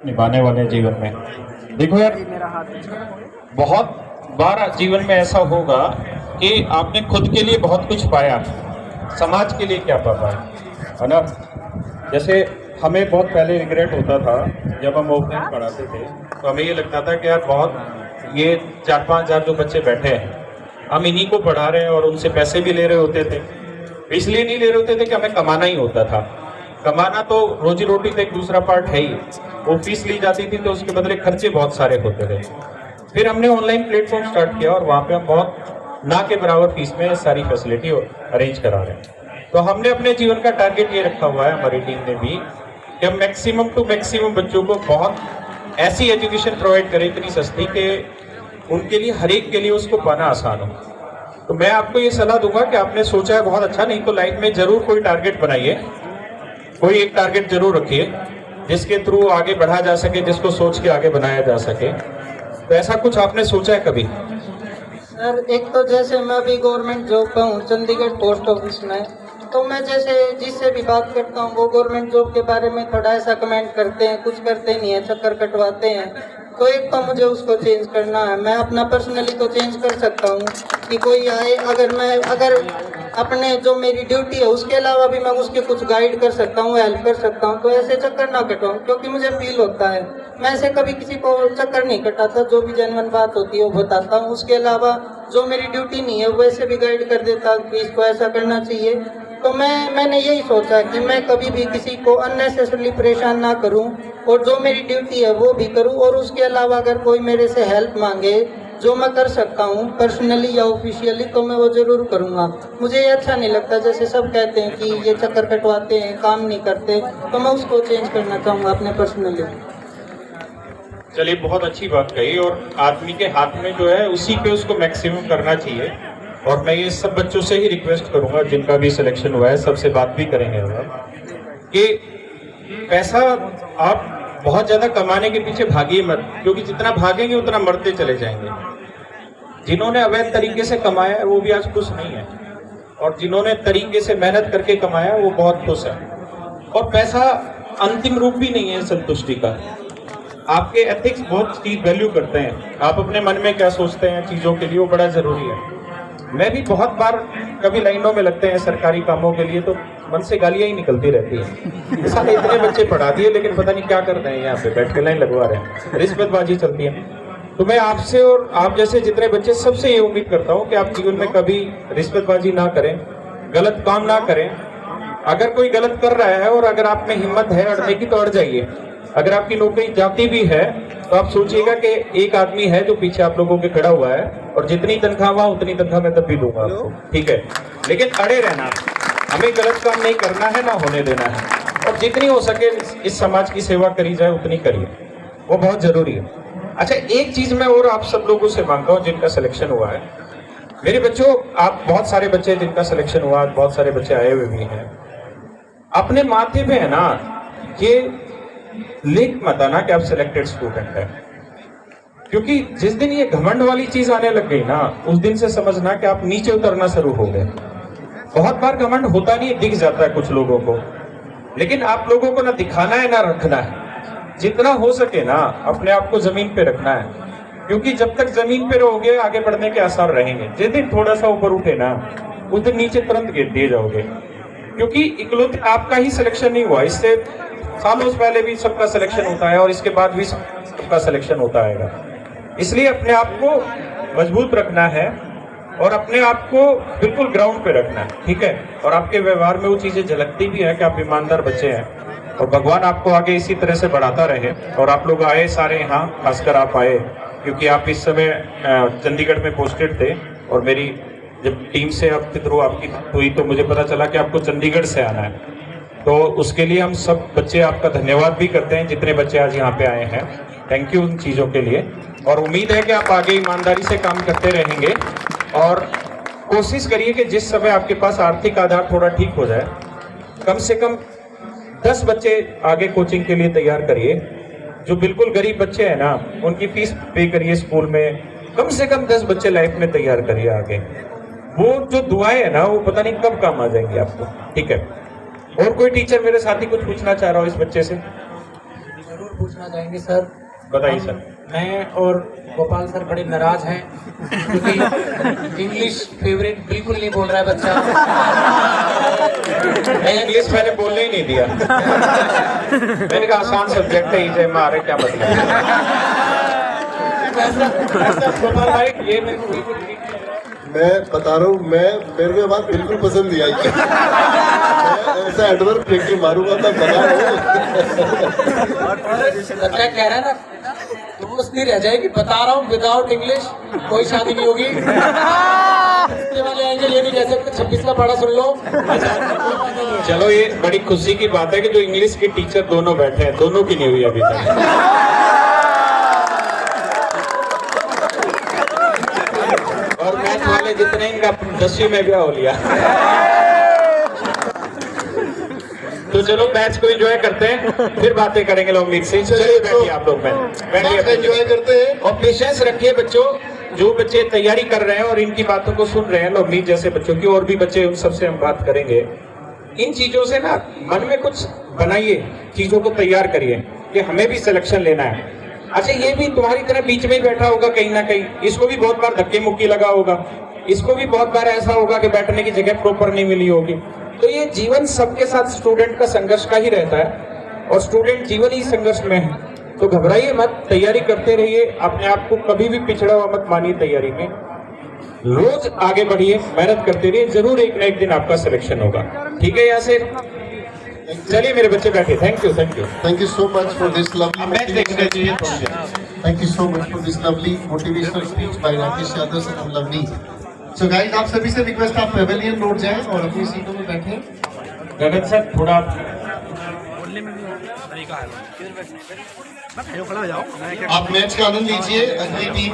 निभाने वाले जीवन में। देखो यार, बहुत बार जीवन में ऐसा होगा कि आपने खुद के लिए बहुत कुछ पाया, समाज के लिए क्या पा पाए, है ना। जैसे हमें बहुत पहले रिग्रेट होता था जब हम ऑफलाइन पढ़ाते थे, तो हमें ये लगता था कि यार बहुत ये 4-5 हज़ार जो बच्चे बैठे हैं, हम इन्हीं को पढ़ा रहे हैं और उनसे पैसे भी ले रहे होते थे। इसलिए नहीं ले रहे होते थे कि हमें कमाना ही होता था। कमाना तो रोजी रोटी का एक दूसरा पार्ट है ही, वो फीस ली जाती थी तो उसके बदले खर्चे बहुत सारे होते थे। फिर हमने ऑनलाइन प्लेटफॉर्म स्टार्ट किया और वहाँ पे हम बहुत ना के बराबर फीस में सारी फैसिलिटी अरेंज करा रहे हैं। तो हमने अपने जीवन का टारगेट ये रखा हुआ है, हमारी टीम ने भी, कि हम मैक्सिमम टू मैक्सिमम बच्चों को बहुत ऐसी एजुकेशन प्रोवाइड करें इतनी सस्ती कि उनके लिए, हर एक के लिए उसको पाना आसान हो। तो मैं आपको ये सलाह दूंगा कि आपने सोचा है बहुत अच्छा, नहीं तो लाइफ में जरूर कोई टारगेट बनाइए, कोई एक टारगेट जरूर रखिए जिसके थ्रू आगे बढ़ा जा सके, जिसको सोच के आगे बनाया जा सके। तो ऐसा कुछ आपने सोचा है कभी? सर, एक तो जैसे मैं अभी गवर्नमेंट जॉब पे हूँ चंडीगढ़ पोस्ट ऑफिस में, तो मैं जैसे जिससे भी बात करता हूँ वो गवर्नमेंट जॉब के बारे में थोड़ा ऐसा कमेंट करते हैं, कुछ करते नहीं है, चक्कर कटवाते हैं। तो एक तो मुझे उसको चेंज करना है। मैं अपना पर्सनली तो चेंज कर सकता हूँ कि कोई आए, अगर अपने जो मेरी ड्यूटी है उसके अलावा भी मैं उसके कुछ गाइड कर सकता हूँ, हेल्प कर सकता हूँ, तो ऐसे चक्कर ना कटवाऊँ, क्योंकि मुझे फील होता है। मैं ऐसे कभी किसी को चक्कर नहीं कटाता, जो भी जेन्युइन बात होती है वो बताता हूँ। उसके अलावा जो मेरी ड्यूटी नहीं है वैसे भी गाइड कर देता हूँ कि इसको ऐसा करना चाहिए। तो मैंने यही सोचा कि मैं कभी भी किसी को अननेसेसरली परेशान ना करूं और जो मेरी ड्यूटी है वो भी करूं, और उसके अलावा अगर कोई मेरे से हेल्प मांगे जो मैं कर सकता हूं पर्सनली या ऑफिशियली, तो मैं वो जरूर करूंगा। मुझे ये अच्छा नहीं लगता जैसे सब कहते हैं कि ये चक्कर कटवाते हैं, काम नहीं करते, तो मैं उसको चेंज करना चाहूँगा अपने पर्सनली। चलिए, बहुत अच्छी बात कही। और आदमी के हाथ में जो है उसी पे उसको मैक्सिमम करना चाहिए। और मैं ये सब बच्चों से ही रिक्वेस्ट करूंगा जिनका भी सिलेक्शन हुआ है, सबसे बात भी करेंगे हम कि पैसा आप बहुत ज्यादा कमाने के पीछे भागिए मत, क्योंकि जितना भागेंगे उतना मरते चले जाएंगे। जिन्होंने अवैध तरीके से कमाया है वो भी आज खुश नहीं है, और जिन्होंने तरीके से मेहनत करके कमाया है वो बहुत खुश है। और पैसा अंतिम रूप भी नहीं है संतुष्टि का। आपके एथिक्स बहुत चीज वैल्यू करते हैं, आप अपने मन में क्या सोचते हैं चीजों के लिए, वो बड़ा जरूरी है। मैं भी बहुत बार कभी लाइनों में लगते हैं सरकारी कामों के लिए, तो मन से गालियां ही निकलती रहती हैं। साले इतने बच्चे पढ़ा दिए लेकिन पता नहीं क्या कर रहे हैं, यहाँ पे बैठ के लाइन लगवा रहे हैं, रिश्वतबाजी चलती है। तो मैं आपसे और आप जैसे जितने बच्चे सबसे ये उम्मीद करता हूँ कि आप जीवन में कभी रिश्वतबाजी ना करें, गलत काम ना करें। अगर कोई गलत कर रहा है और अगर आप में हिम्मत है अड़ने की तो अड़ जाइए। अगर आपकी नौकरी जाती भी है तो आप सोचिएगा कि एक आदमी है जो पीछे आप लोगों के खड़ा हुआ है, और जितनी तनख्वाह वहां उतनी तनख्वाह मैं तब भी दूंगा आपको, ठीक है। लेकिन अड़े रहना, हमें गलत काम नहीं करना है, ना होने देना है। और जितनी हो सके इस समाज की सेवा करी जाए उतनी करिए, वो बहुत जरूरी है। अच्छा, एक चीज मैं और आप सब लोगों से मांगता हूँ जिनका सिलेक्शन हुआ है, मेरे बच्चों, आप बहुत सारे बच्चे जिनका सिलेक्शन हुआ, बहुत सारे बच्चे आए हुए भी हैं, अपने माथे पे है ना ये लिख मत आना कि आप सिलेक्टेड स्टूडेंट है, क्योंकि जिस दिन ये घमंड वाली चीज आने लग गई ना, उस दिन से समझना कि आप नीचे उतरना शुरू हो गए। बहुत बार घमंड होता नहीं, दिख जाता है कुछ लोगों को, लेकिन आप लोगों को ना दिखाना है ना रखना है। जितना हो सके ना अपने आप को जमीन पे रखना है, क्योंकि जब तक जमीन पे रहोगे आगे बढ़ने के आसार रहेंगे। जिस दिन थोड़ा सा ऊपर उठे ना, उस दिन नीचे तुरंत गिर दिए जाओगे, क्योंकि इकलौते आपका ही सिलेक्शन नहीं हुआ, इससे सालों से पहले भी सबका सिलेक्शन होता है और इसके बाद भी सबका सिलेक्शन होता है। इसलिए अपने आप को मजबूत रखना है और अपने आप को बिल्कुल ग्राउंड पे रखना है, ठीक है। और आपके व्यवहार में वो चीजें झलकती भी है कि आप ईमानदार बच्चे हैं, और भगवान आपको आगे इसी तरह से बढ़ाता रहे। और आप लोग आए सारे यहाँ, खासकर आप आए क्योंकि आप इस समय चंडीगढ़ में पोस्टेड थे, और मेरी जब टीम से आपके थ्रू आपकी हुई तो मुझे पता चला कि आपको चंडीगढ़ से आना है। तो उसके लिए हम सब बच्चे आपका धन्यवाद भी करते हैं, जितने बच्चे आज यहाँ पे आए हैं, थैंक यू उन चीज़ों के लिए। और उम्मीद है कि आप आगे ईमानदारी से काम करते रहेंगे, और कोशिश करिए कि जिस समय आपके पास आर्थिक आधार थोड़ा ठीक हो जाए, कम से कम 10 बच्चे आगे कोचिंग के लिए तैयार करिए। जो बिल्कुल गरीब बच्चे हैं ना, उनकी फीस पे करिए स्कूल में, कम से कम 10 बच्चे लाइफ में तैयार करिए आगे। वो जो दुआएं है ना, वो पता नहीं कब काम आ जाएंगी आपको, ठीक है। और कोई टीचर मेरे साथी कुछ पूछना चाह रहा हो इस बच्चे से? पूछना चाहेंगे सर। बताइए सर। मैं और गोपाल सर बड़े नाराज हैं क्योंकि इंग्लिश फेवरेट बिल्कुल नहीं बोल रहा है बच्चा। मैं इंग्लिश मैंने बोलने ही नहीं दिया। मैंने कहा आसान सब्जेक्ट है, इसे मारे क्या मतलब। गोपाल भाई ये मेरे को बिल्कुल ठीक नहीं लग रहा। मैं बता रहा हूँ, मेरे को बात बिल्कुल पसंद नहीं आई। मैं ऐसा एडवर्ब फेंक के मारूंगा तो बता रहा हूँ। बच्चा कह रहा है ना दोस्ती रह जाएगी, बता रहा हूँ विदाउट इंग्लिश कोई शादी नहीं होगी। इसके वाले आएंगे ये नहीं कह सकते 26 का पढ़ा सुन लो। चलो ये बड़ी खुशी की बात है कि जो इंग्लिश के टीचर दोनों बैठे हैं, दोनों की नहीं हुई अभी तक। और मैथ वाले जितने इनका 10वीं में ब्याह हो लिया। तो चलो मैच को एंजॉय करते हैं, फिर बातें करेंगे लोग मीट से। चलिए बैठिए आप लोग, बैठिए एंजॉय करते हैं। और पेशेंस रखिए बच्चों। जो बच्चे तैयारी कर रहे हैं और इनकी बातों को सुन रहे हैं, लोग मीट जैसे बच्चों की और भी बच्चे, उन सबसे हम बात करेंगे। इन चीजों से ना मन में कुछ बनाइए, चीजों को तैयार करिए कि हमें भी सिलेक्शन लेना है। अच्छा ये भी तुम्हारी तरह बीच में ही बैठा होगा कहीं ना कहीं, इसको भी बहुत बार धक्के मुक्की लगा होगा, इसको भी बहुत बार ऐसा होगा कि बैठने की जगह प्रॉपर नहीं मिली होगी। तो ये जीवन सबके साथ स्टूडेंट का संघर्ष का ही रहता है और स्टूडेंट जीवन ही संघर्ष में है। तो घबराइए मत, तैयारी करते रहिए, अपने आप को कभी भी पिछड़ा हुआ मत मानिए तैयारी में। रोज आगे बढ़िए, मेहनत करते रहिए, जरूर एक ना एक दिन आपका सिलेक्शन होगा। ठीक है यासिर? चलिए मेरे बच्चे बैठे। Thank you Thank you so much for this lovely match देखने चाहिए। Thank you so much for this lovely motivational speech by Rakesh Yadav sir and lovely. So guys, आप सभी से रिक्वेस्ट, आप पेवेलियन रोड जाएं और अपनी सीटों में बैठें। गगन सर थोड़ा आप मैच का आनंद लीजिए। अगली टीम